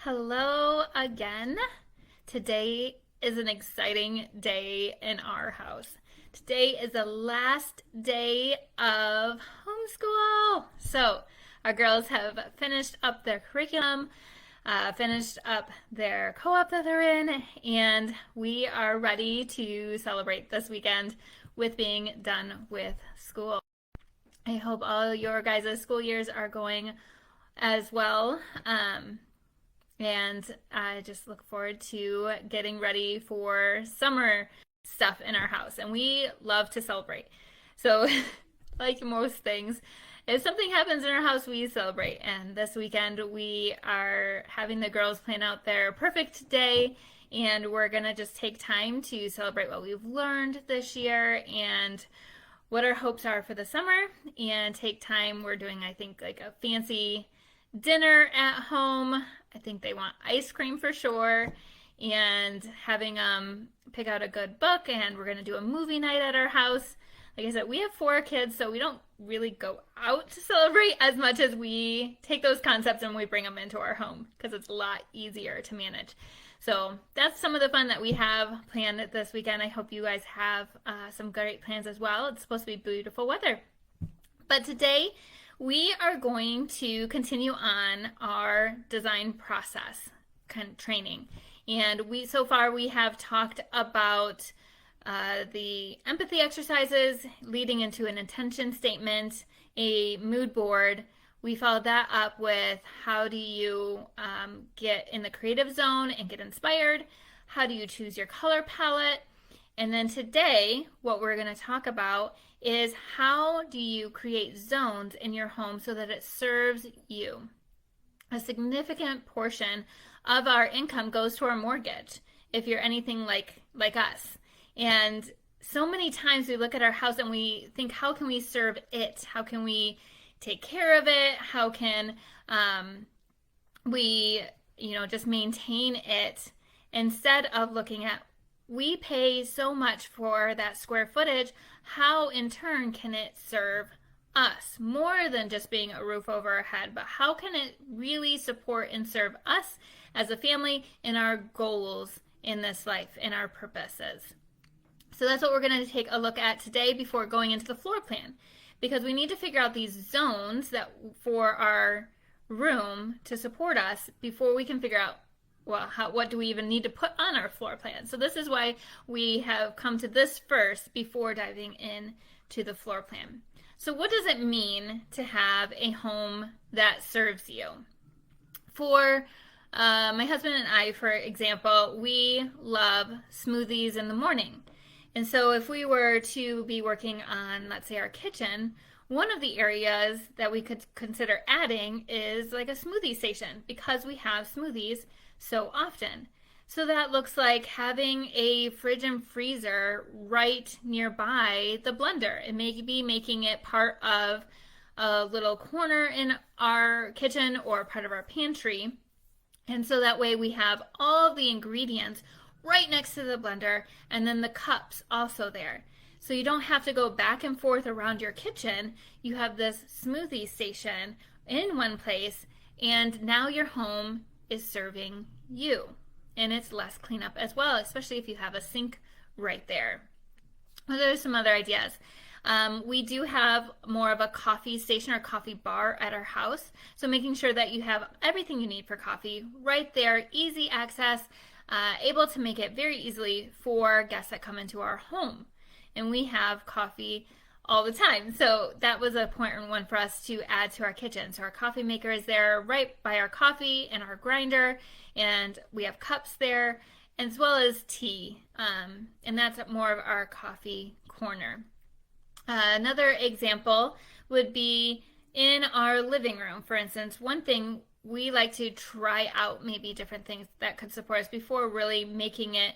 Hello again. Today is an exciting day in our house. Today is the last day of homeschool. So, our girls have finished up their curriculum, finished up their co op that they're in, and we are ready to celebrate this weekend with being done with school. I hope all your guys' school years are going as well. And I just look forward to getting ready for summer stuff in our house. And we love to celebrate. So, like most things, if something happens in our house, we celebrate. And this weekend, we are having the girls plan out their perfect day. And we're going to just take time to celebrate what we've learned this year and what our hopes are for the summer. And take time. We're doing, I think, like a fancy dinner at home. I think they want ice cream for sure, and having pick out a good book, and we're going to do a movie night at our house. Like I said, we have 4 kids, so we don't really go out to celebrate as much as we take those concepts and we bring them into our home because it's a lot easier to manage. So that's some of the fun that we have planned this weekend. I hope you guys have some great plans as well. It's supposed to be beautiful weather. But today we are going to continue on our design process kind of training. And so far we have talked about the empathy exercises leading into an intention statement, a mood board. We followed that up with how do you get in the creative zone and get inspired? How do you choose your color palette? And then today, what we're going to talk about is how do you create zones in your home so that it serves you. A significant portion of our income goes to our mortgage if you're anything like us. And so many times we look at our house and we think, how can we serve it? How can we take care of it? How can we, just maintain it instead of looking at we pay so much for that square footage. How in turn can it serve us more than just being a roof over our head, but how can it really support and serve us as a family in our goals in this life, in our purposes? So that's what we're going to take a look at today before going into the floor plan, because we need to figure out these zones that for our room to support us before we can figure out what do we even need to put on our floor plan? So this is why we have come to this first before diving in to the floor plan. So what does it mean to have a home that serves you? For my husband and I, for example, we love smoothies in the morning. And so if we were to be working on, let's say, our kitchen, one of the areas that we could consider adding is like a smoothie station because we have smoothies so often. So that looks like having a fridge and freezer right nearby the blender and maybe making it part of a little corner in our kitchen or part of our pantry. And so that way we have all of the ingredients right next to the blender and then the cups also there. So you don't have to go back and forth around your kitchen. You have this smoothie station in one place, and now your home is serving you. And it's less cleanup as well, especially if you have a sink right there. Well, there's some other ideas. We do have more of a coffee station or coffee bar at our house. So making sure that you have everything you need for coffee right there, easy access, able to make it very easily for guests that come into our home. And we have coffee all the time. So that was an important one for us to add to our kitchen. So our coffee maker is there right by our coffee and our grinder, and we have cups there as well as tea. And that's more of our coffee corner. Another example would be in our living room. For instance, one thing we like to try out maybe different things that could support us before really making it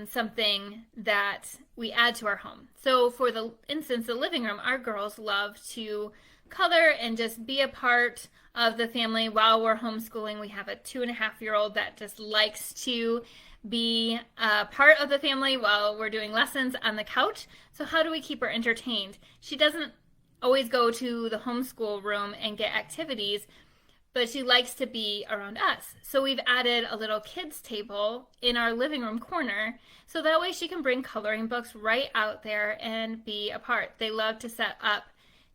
something that we add to our home. So for the instance, the living room, our girls love to color and just be a part of the family while we're homeschooling. We have a 2.5-year-old that just likes to be a part of the family while we're doing lessons on the couch. So how do we keep her entertained? She doesn't always go to the homeschool room and get activities, but she likes to be around us. So we've added a little kids table in our living room corner, so that way she can bring coloring books right out there and be a part. They love to set up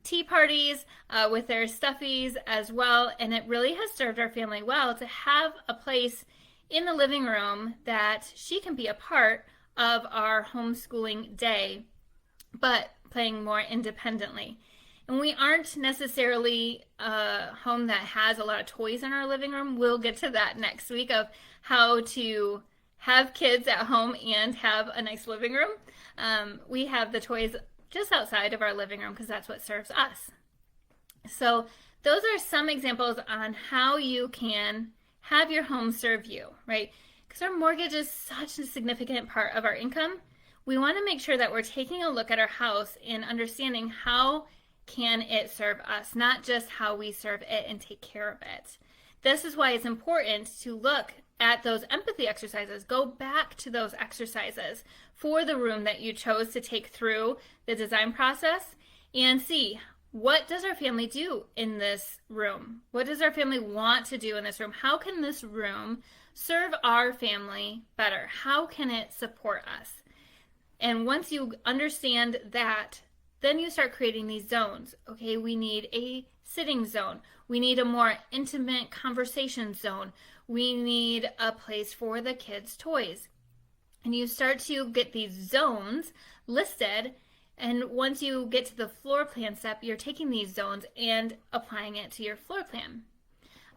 tea parties with their stuffies as well, and it really has served our family well to have a place in the living room that she can be a part of our homeschooling day, but playing more independently. And we aren't necessarily a home that has a lot of toys in our living room. We'll get to that next week of how to have kids at home and have a nice living room. We have the toys just outside of our living room because that's what serves us. So those are some examples on how you can have your home serve you, right? Because our mortgage is such a significant part of our income. We want to make sure that we're taking a look at our house and understanding how can it serve us, not just how we serve it and take care of it. This is why it's important to look at those empathy exercises. Go back to those exercises for the room that you chose to take through the design process and see, what does our family do in this room? What does our family want to do in this room? How can this room serve our family better? How can it support us? And once you understand that, then you start creating these zones. Okay, we need a sitting zone. We need a more intimate conversation zone. We need a place for the kids' toys. And you start to get these zones listed. And once you get to the floor plan step, you're taking these zones and applying it to your floor plan.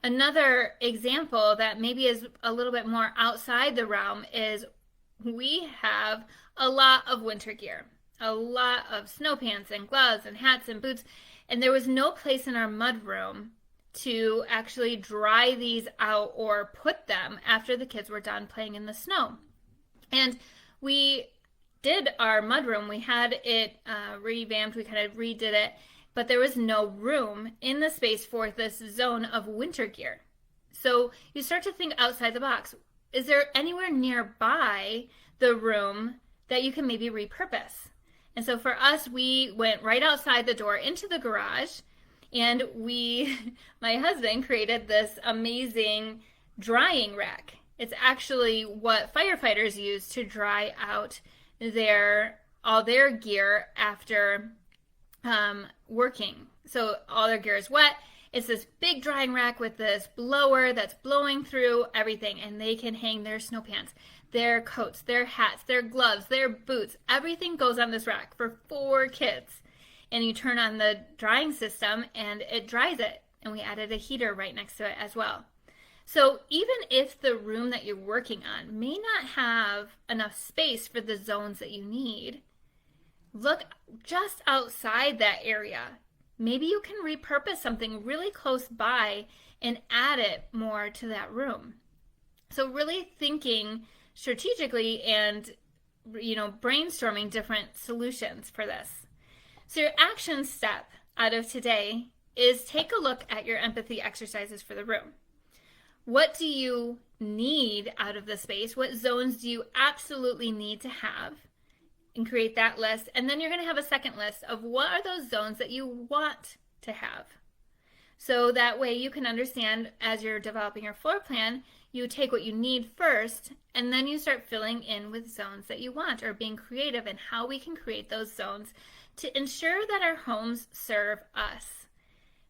Another example that maybe is a little bit more outside the realm is we have a lot of winter gear. A lot of snow pants and gloves and hats and boots, and there was no place in our mud room to actually dry these out or put them after the kids were done playing in the snow. And we did our mud room. We had it revamped. We kind of redid it, but there was no room in the space for this zone of winter gear. So you start to think outside the box. Is there anywhere nearby the room that you can maybe repurpose? And so for us, we went right outside the door into the garage, and my husband created this amazing drying rack. It's actually what firefighters use to dry out all their gear after working. So all their gear is wet. It's this big drying rack with this blower that's blowing through everything, and they can hang their snow pants, their coats, their hats, their gloves, their boots. Everything goes on this rack for 4 kids. And you turn on the drying system and it dries it. And we added a heater right next to it as well. So even if the room that you're working on may not have enough space for the zones that you need, look just outside that area. Maybe you can repurpose something really close by and add it more to that room. So really thinking strategically and brainstorming different solutions for this. So your action step out of today is take a look at your empathy exercises for the room. What do you need out of the space? What zones do you absolutely need to have? And create that list. And then you're going to have a second list of what are those zones that you want to have. So that way you can understand as you're developing your floor plan, you take what you need first, and then you start filling in with zones that you want, or being creative in how we can create those zones to ensure that our homes serve us.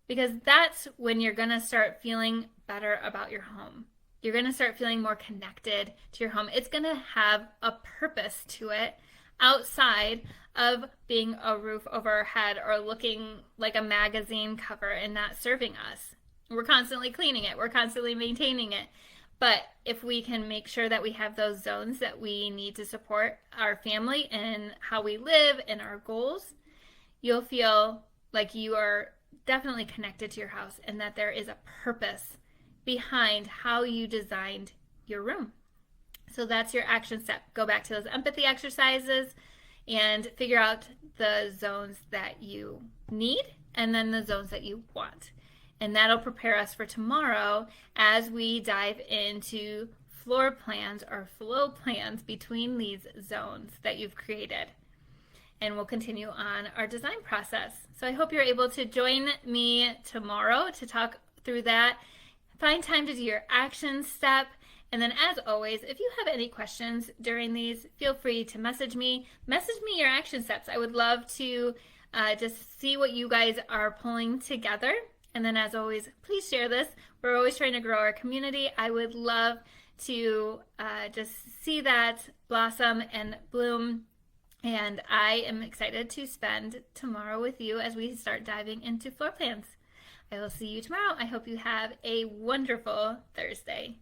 Because that's when you're going to start feeling better about your home. You're going to start feeling more connected to your home. It's going to have a purpose to it outside of being a roof over our head or looking like a magazine cover and not serving us. We're constantly cleaning it. We're constantly maintaining it. But if we can make sure that we have those zones that we need to support our family and how we live and our goals, you'll feel like you are definitely connected to your house and that there is a purpose behind how you designed your room. So that's your action step. Go back to those empathy exercises and figure out the zones that you need and then the zones that you want. And that'll prepare us for tomorrow as we dive into floor plans or flow plans between these zones that you've created. And we'll continue on our design process. So I hope you're able to join me tomorrow to talk through that Find time to do your action step. And then as always, if you have any questions during these, feel free to message me. Message me your action steps. I would love to just see what you guys are pulling together. And then as always, please share this. We're always trying to grow our community. I would love to just see that blossom and bloom. And I am excited to spend tomorrow with you as we start diving into floor plans. I will see you tomorrow. I hope you have a wonderful Thursday.